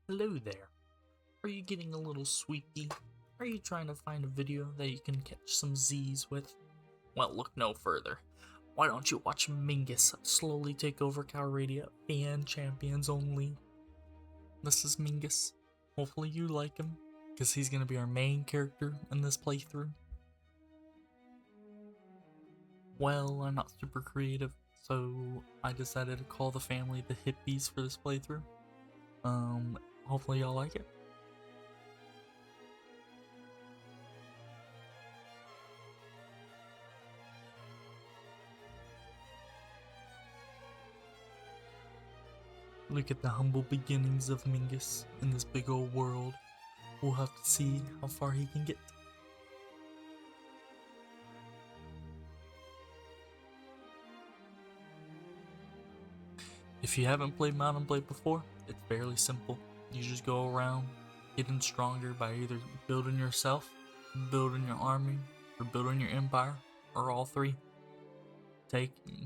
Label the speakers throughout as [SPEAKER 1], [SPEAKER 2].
[SPEAKER 1] Hello there. Are you getting a little sweepy? Are you trying to find a video that you can catch some Z's with? Well, look no further. Why don't you watch Mingus slowly take over Calradia, Fian champions only? This is Mingus. Hopefully you like him, because he's going to be our main character in this playthrough. Well, I'm not super creative, so I decided to call the family the hippies for this playthrough. Hopefully y'all like it. Look at the humble beginnings of Mingus in this big old world. We'll have to see how far he can get. If you haven't played Mount and Blade before, it's fairly simple. You just go around getting stronger by either building yourself, building your army, or building your empire, or all three.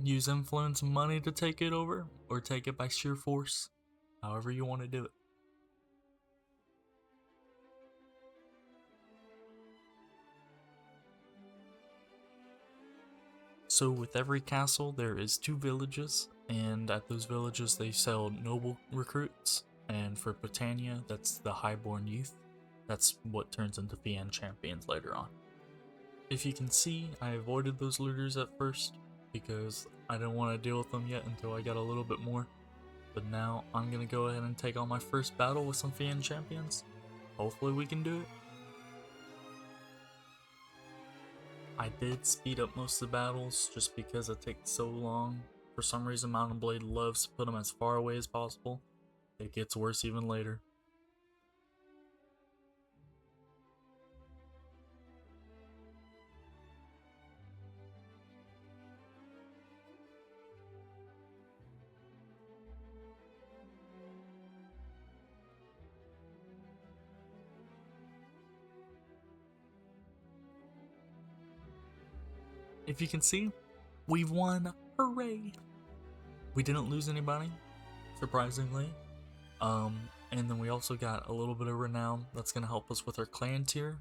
[SPEAKER 1] Use influence and money to take it over, or take it by sheer force. However you want to do it. So with every castle there is 2 villages, and at those villages they sell noble recruits, and for Britannia that's the highborn youth. That's what turns into Fian champions later on. If you can see, I avoided those looters at first because I didn't want to deal with them yet until I got a little bit more. But now I'm going to go ahead and take on my first battle with some Fian champions. Hopefully we can do it. I did speed up most of the battles just because it takes so long. For some reason Mount and Blade loves to put them as far away as possible. It gets worse even later. If you can see, we've won! Hooray! We didn't lose anybody, surprisingly. And then we also got a little bit of renown that's going to help us with our clan tier.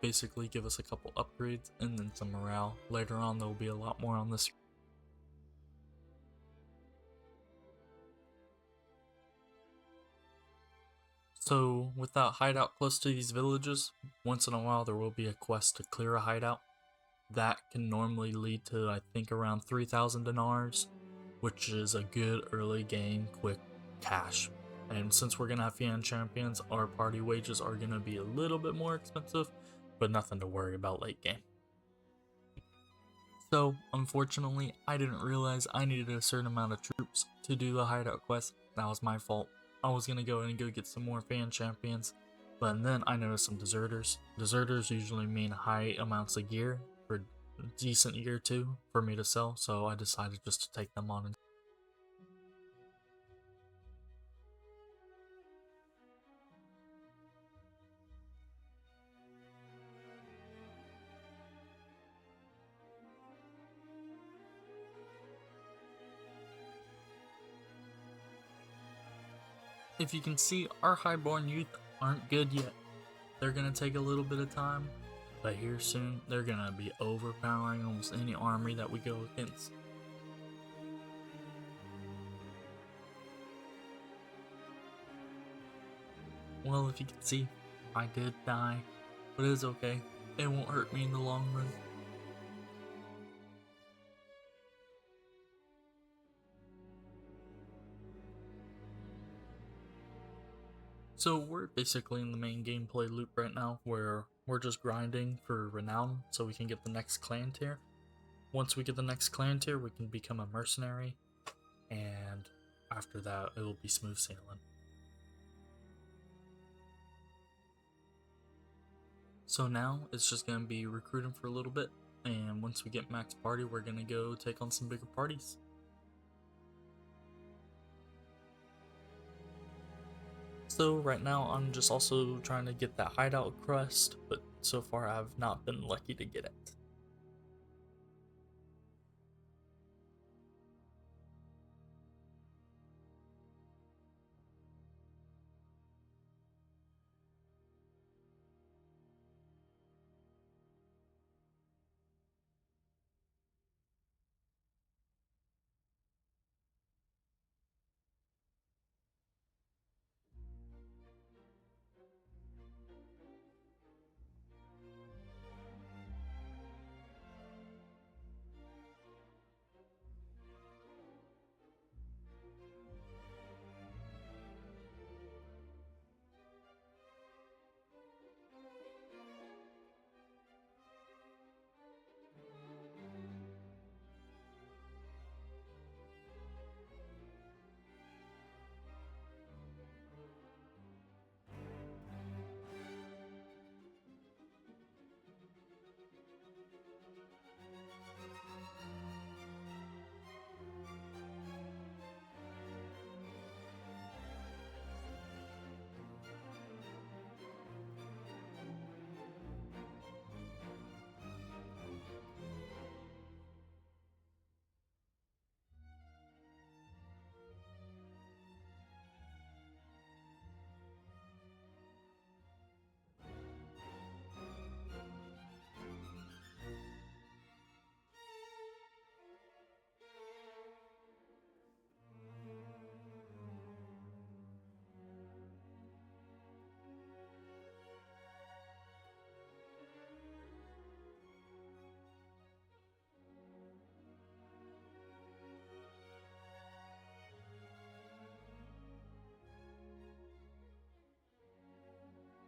[SPEAKER 1] Basically give us a couple upgrades and then some morale. Later on there will be a lot more on this. So with that hideout close to these villages, once in a while there will be a quest to clear a hideout. That can normally lead to I think around 3,000 dinars, which is a good early game quick cash. And since we're gonna have Fian champions, our party wages are gonna be a little bit more expensive, but nothing to worry about late game. So unfortunately, I didn't realize I needed a certain amount of troops to do the hideout quest. That was my fault. I was gonna go and get some more Fian champions, but then I noticed some deserters. Deserters usually mean high amounts of gear for a decent year too for me to sell, so I decided just to take them on. If you can see, our highborn youth aren't good yet. They're gonna take a little bit of time, but here soon they're gonna be overpowering almost any army that we go against. Well, if you can see, I did die, but it's okay. It won't hurt me in the long run. So we're basically in the main gameplay loop right now where we're just grinding for renown so we can get the next clan tier. Once we get the next clan tier, we can become a mercenary, and after that it will be smooth sailing. So now it's just going to be recruiting for a little bit, and once we get max party we're going to go take on some bigger parties. So right now I'm just also trying to get that hideout crest, but so far I've not been lucky to get it.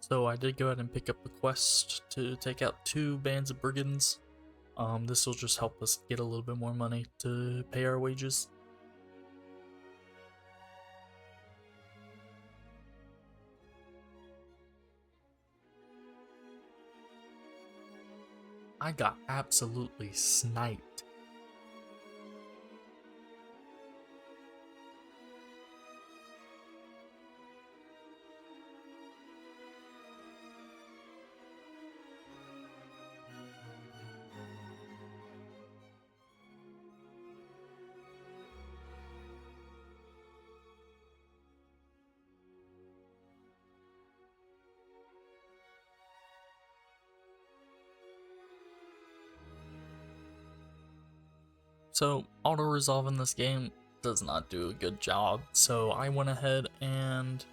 [SPEAKER 1] So I did go ahead and pick up the quest to take out 2 bands of brigands. This will just help us get a little bit more money to pay our wages. I got absolutely sniped. So auto-resolve in this game does not do a good job, so I went ahead and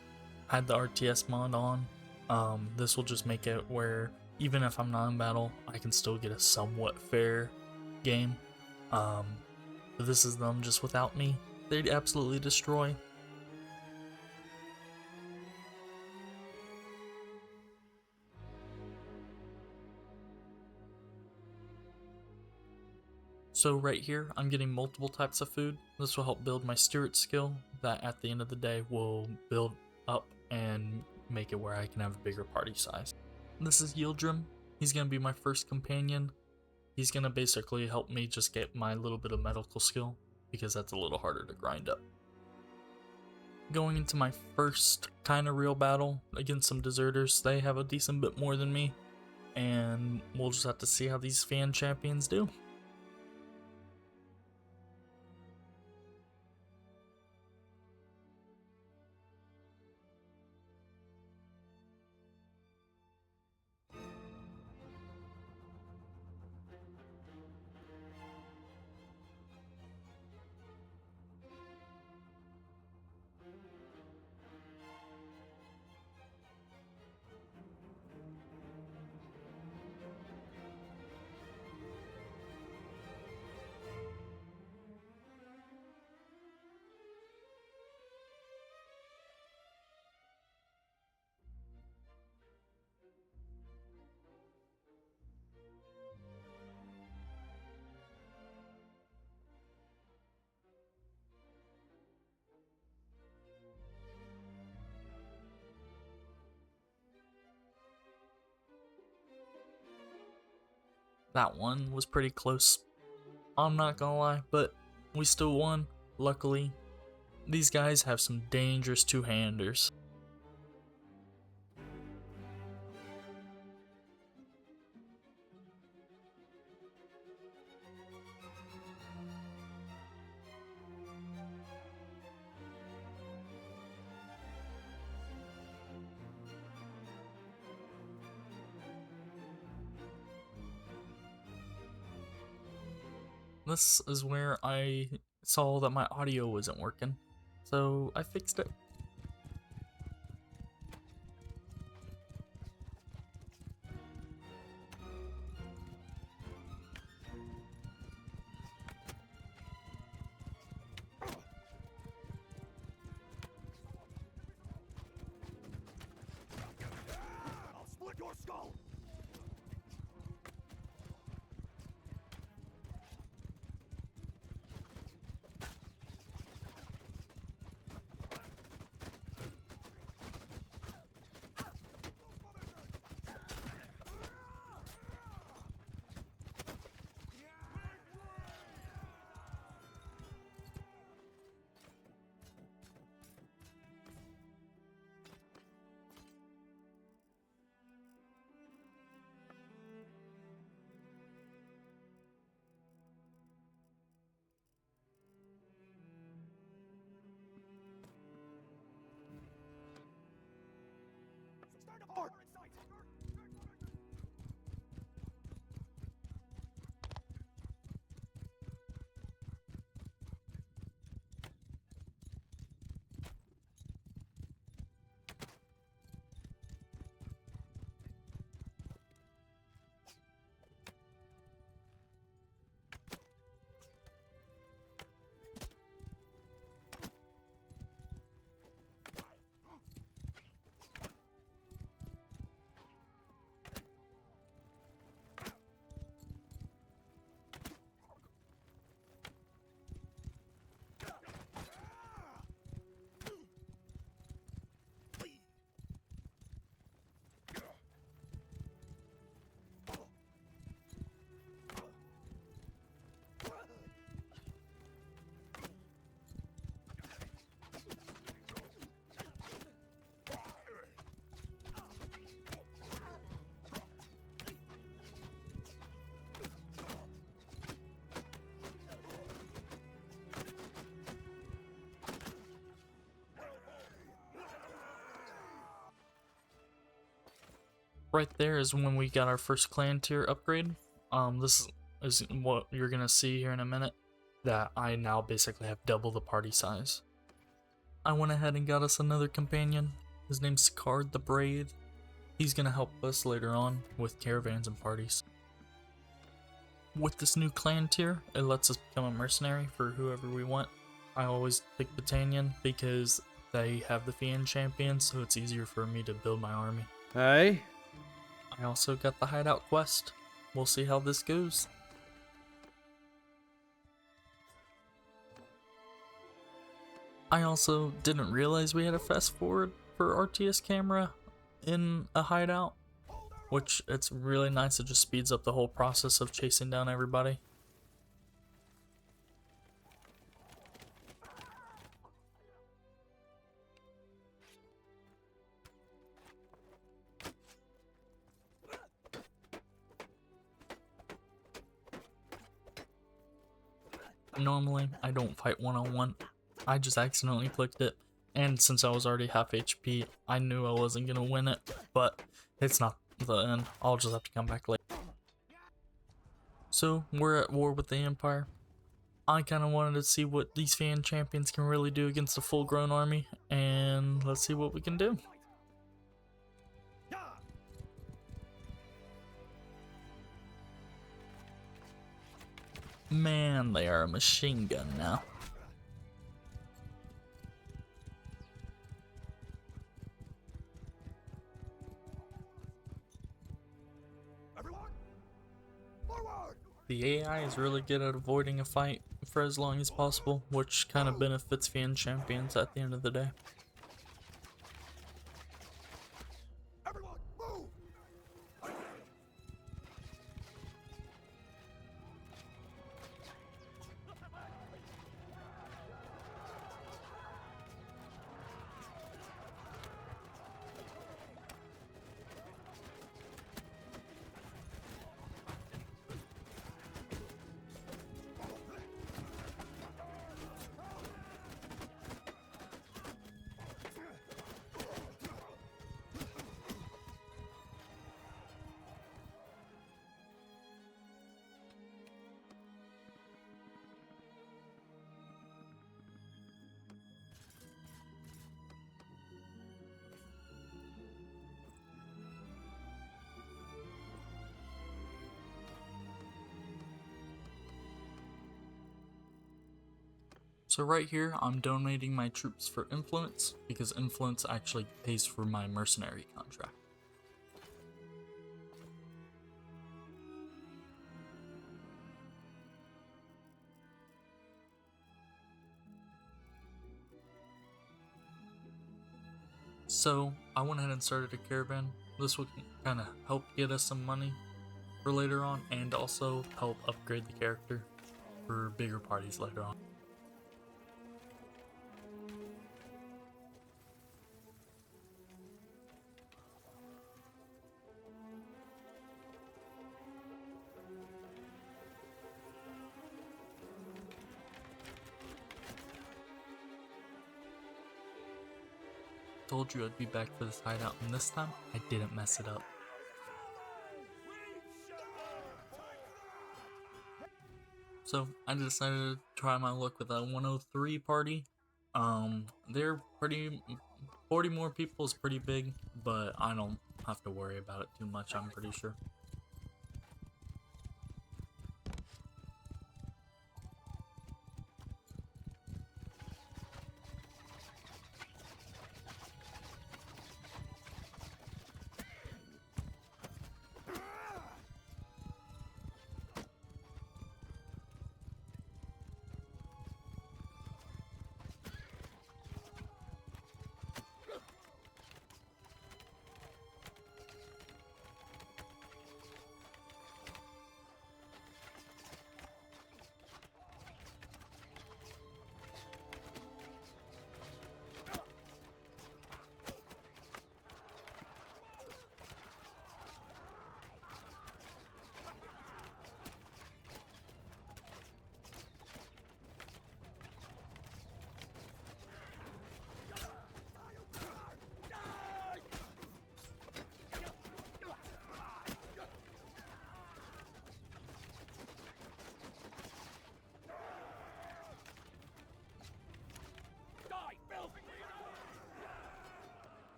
[SPEAKER 1] had the RTS mod on. This will just make it where even if I'm not in battle, I can still get a somewhat fair game. But this is them just without me. They'd absolutely destroy. So right here, I'm getting multiple types of food. This will help build my steward skill that at the end of the day will build up and make it where I can have a bigger party size. This is Yildrim. He's going to be my first companion. He's going to basically help me just get my little bit of medical skill because that's a little harder to grind up. Going into my first kind of real battle against some deserters. They have a decent bit more than me, and we'll just have to see how these Fian champions do. That one was pretty close, I'm not gonna lie, but we still won, luckily. These guys have some dangerous two-handers. This is where I saw that my audio wasn't working, so I fixed it.
[SPEAKER 2] I'll split your skull!
[SPEAKER 1] Right there is when we got our first clan tier upgrade. This is what you're gonna see here in a minute, that I now basically have double the party size. I went ahead and got us another companion. His name's Card the Brave. He's gonna help us later on with caravans and parties. With this new clan tier, it lets us become a mercenary for whoever we want. I always pick Battanian because they have the Fian champion, so it's easier for me to build my army.
[SPEAKER 3] Hey?
[SPEAKER 1] I also got the hideout quest. We'll see how this goes. I also didn't realize we had a fast forward for RTS camera in a hideout, which it's really nice. It just speeds up the whole process of chasing down everybody. Normally, I don't fight one-on-one. I just accidentally clicked it, and since I was already half HP, I knew I wasn't gonna win it, but it's not the end. I'll just have to come back later. So, we're at war with the Empire. I kind of wanted to see what these fan champions can really do against a full-grown army, and let's see what we can do. Man, they are a machine gun now.
[SPEAKER 2] Everyone, forward!
[SPEAKER 1] The AI is really good at avoiding a fight for as long as possible, which kind of benefits fan champions at the end of the day.
[SPEAKER 2] Everyone, move!
[SPEAKER 1] So right here, I'm donating my troops for influence, because influence actually pays for my mercenary contract. So I went ahead and started a caravan. This would kind of help get us some money for later on, and also help upgrade the character for bigger parties later on. Told you I'd be back for this hideout, and this time I didn't mess it up. So I decided to try my luck with a 103 party. They're pretty 40 more people is pretty big, but I don't have to worry about it too much, I'm pretty sure.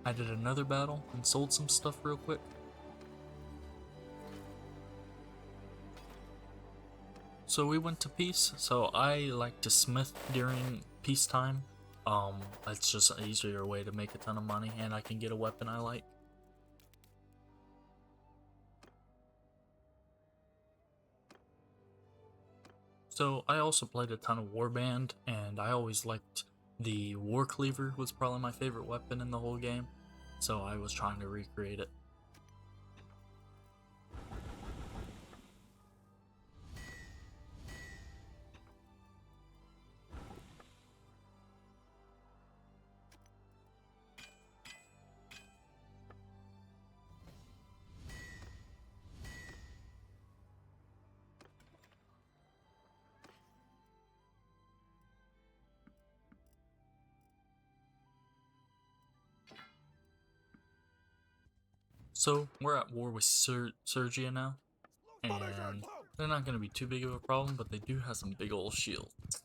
[SPEAKER 1] I did another battle and sold some stuff real quick. So we went to peace, so I like to smith during peacetime. It's just an easier way to make a ton of money, and I can get a weapon I like. So I also played a ton of Warband, and I always liked the War Cleaver was probably my favorite weapon in the whole game, so I was trying to recreate it. So we're at war with Sergia now, and they're not going to be too big of a problem, but they do have some big old shields.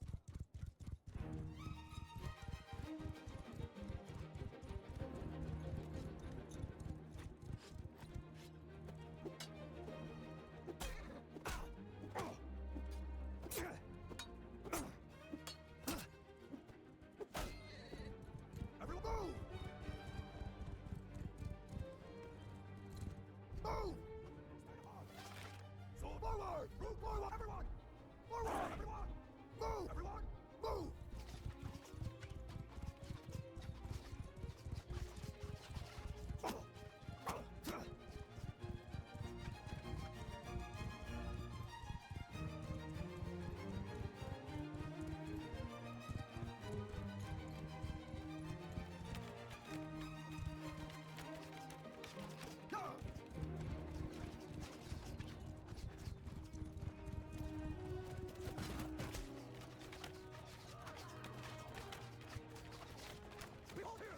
[SPEAKER 2] Everyone move! Move! So forward! Move forward! Everyone! Forward! Everyone! Move! Everyone! Move! We hold here!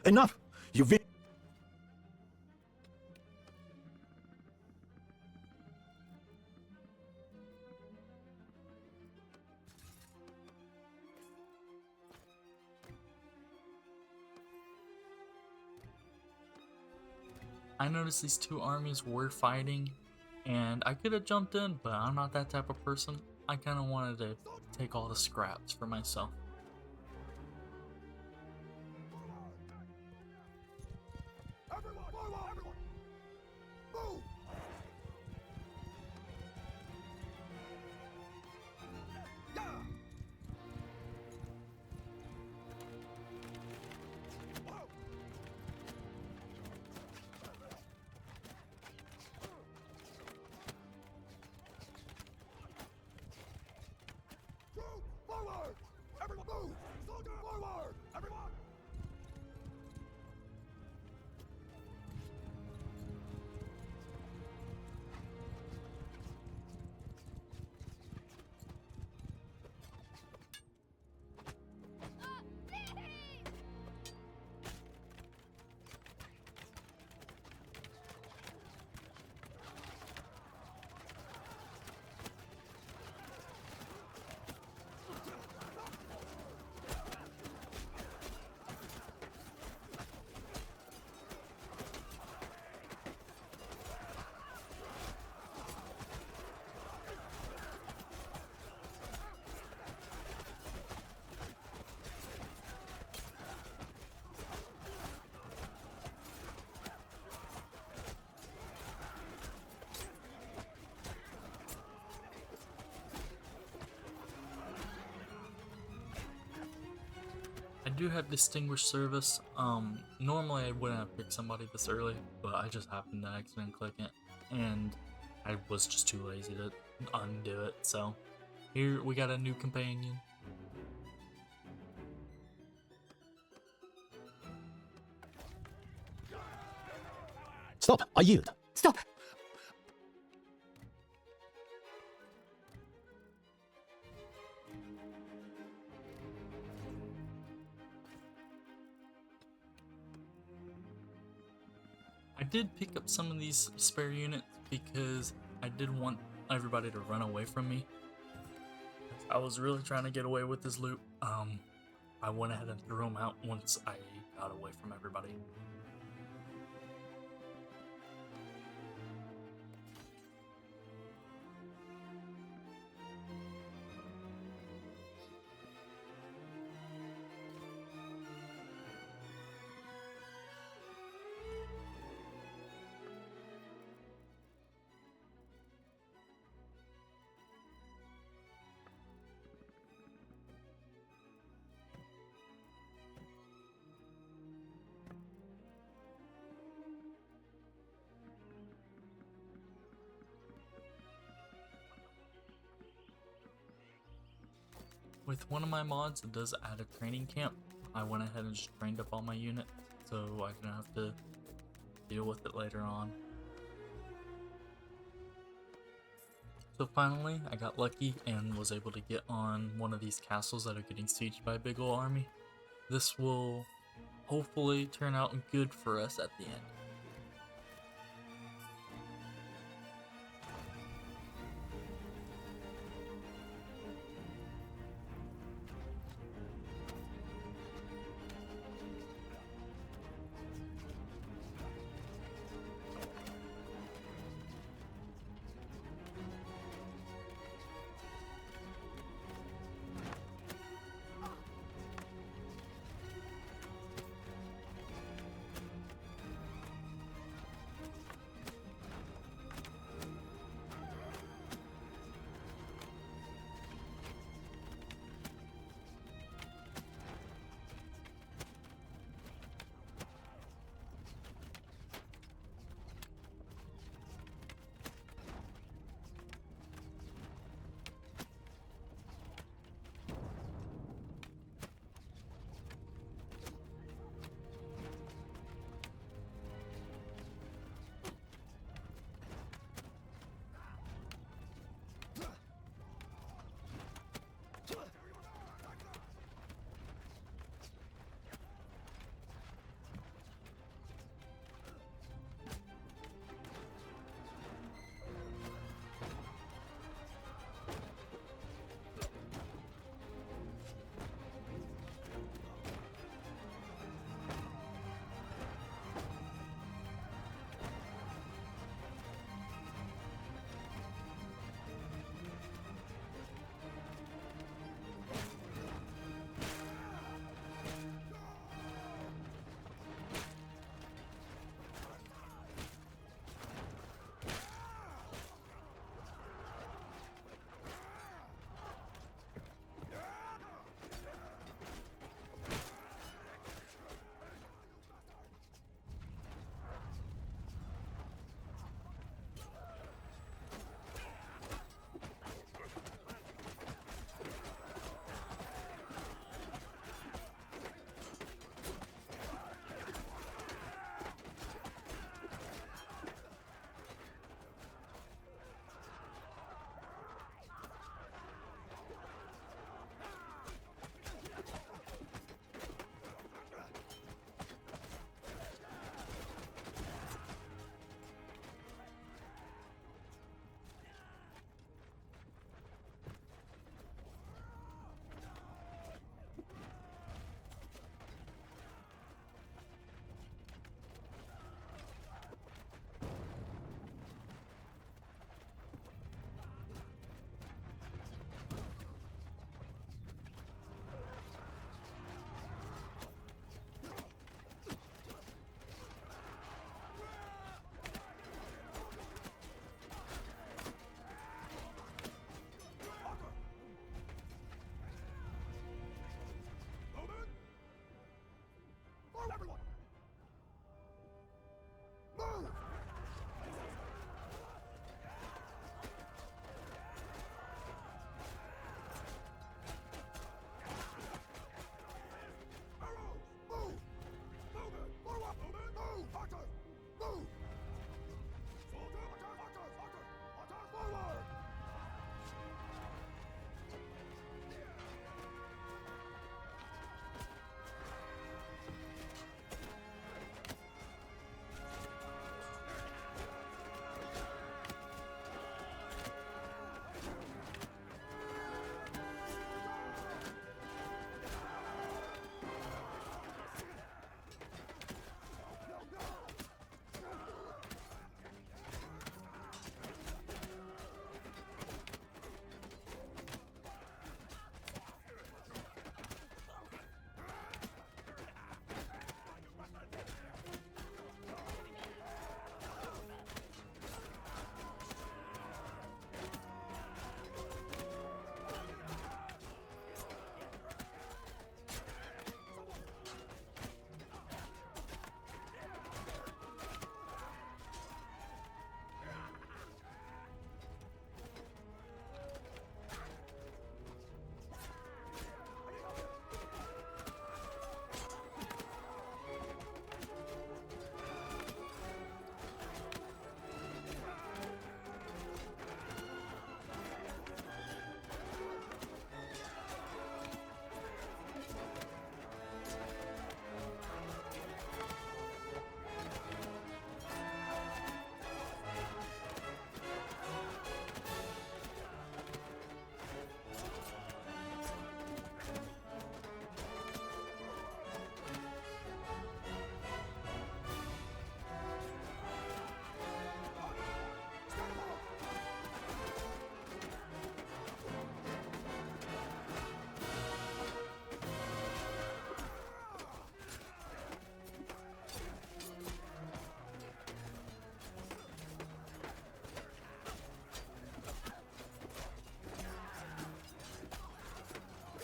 [SPEAKER 3] Enough! You've been...
[SPEAKER 1] I noticed these two armies were fighting, and I could have jumped in, but I'm not that type of person. I kind of wanted to take all the scraps for myself.
[SPEAKER 2] Everyone! Forward! Everyone! Move! Yeah! Whoa! Troop forward! Everyone move! Soldier forward! Everyone!
[SPEAKER 1] I do have distinguished service. Normally I wouldn't have picked somebody this early, but I just happened to accidentally click it, and I was just too lazy to undo it. So here we got a new companion.
[SPEAKER 3] Stop! I yield.
[SPEAKER 4] Stop!
[SPEAKER 1] did pick up some of these spare units because I did want everybody to run away from me. I was really trying to get away with this loot. I went ahead and threw them out once I got away from everybody. With one of my mods, it does add a training camp. I went ahead and just trained up all my units, so I didn't have to deal with it later on. So finally, I got lucky and was able to get on one of these castles that are getting sieged by a big ol' army. This will hopefully turn out good for us at the end.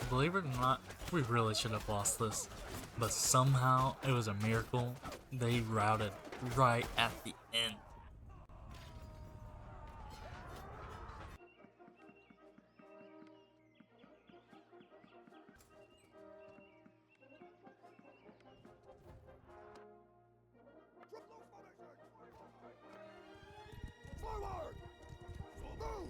[SPEAKER 1] Believe it or not, we really should have lost this. But somehow, it was a miracle. They routed right at the end.
[SPEAKER 2] Trip loose formation! Forward! Move! And move!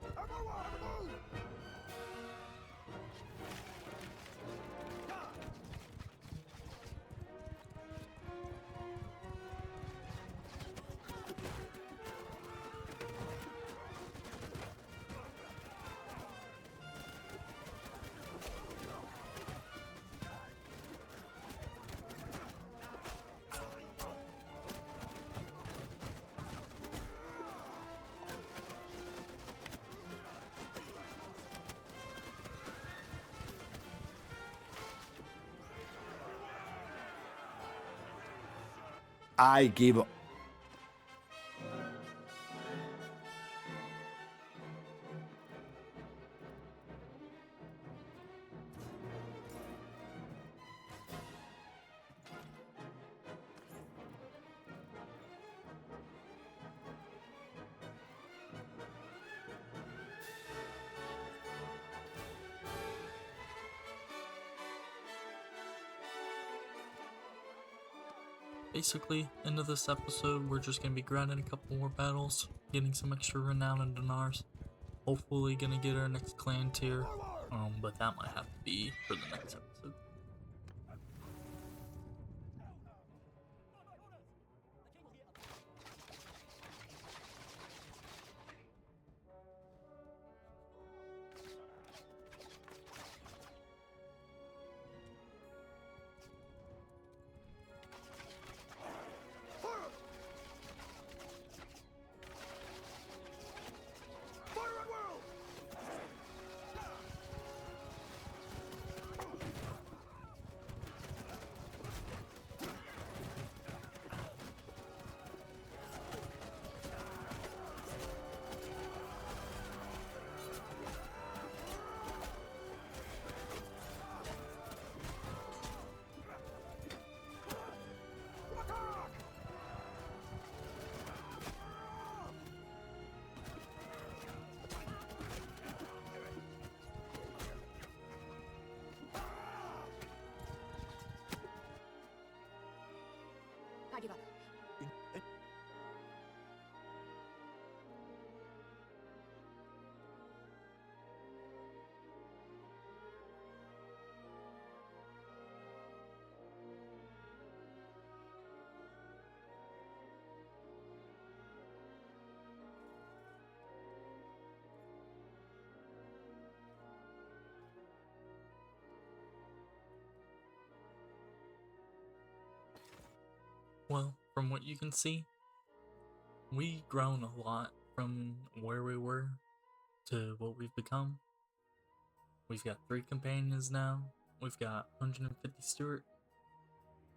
[SPEAKER 2] And forward! And move!
[SPEAKER 3] I give up.
[SPEAKER 1] Basically, end of this episode, we're just gonna be grinding a couple more battles, getting some extra renown and dinars. Hopefully, gonna get our next clan tier. But that might have to be for the next episode.
[SPEAKER 2] Fire! Fire at will! Attack!
[SPEAKER 4] I give up.
[SPEAKER 1] Well, from what you can see, we've grown a lot from where we were to what we've become. We've got 3 companions now. We've got 150 Stewart.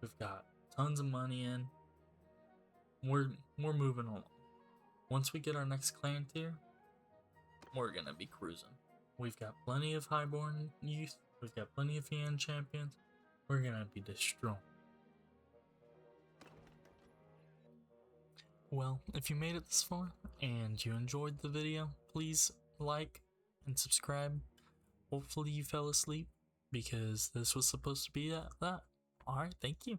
[SPEAKER 1] We've got tons of money in. We're moving along. Once we get our next clan tier, we're gonna be cruising. We've got plenty of highborn youth. We've got plenty of Fian champions. We're gonna be destroying. Well, if you made it this far and you enjoyed the video, please like and subscribe. Hopefully you fell asleep because this was supposed to be that. Alright, thank you.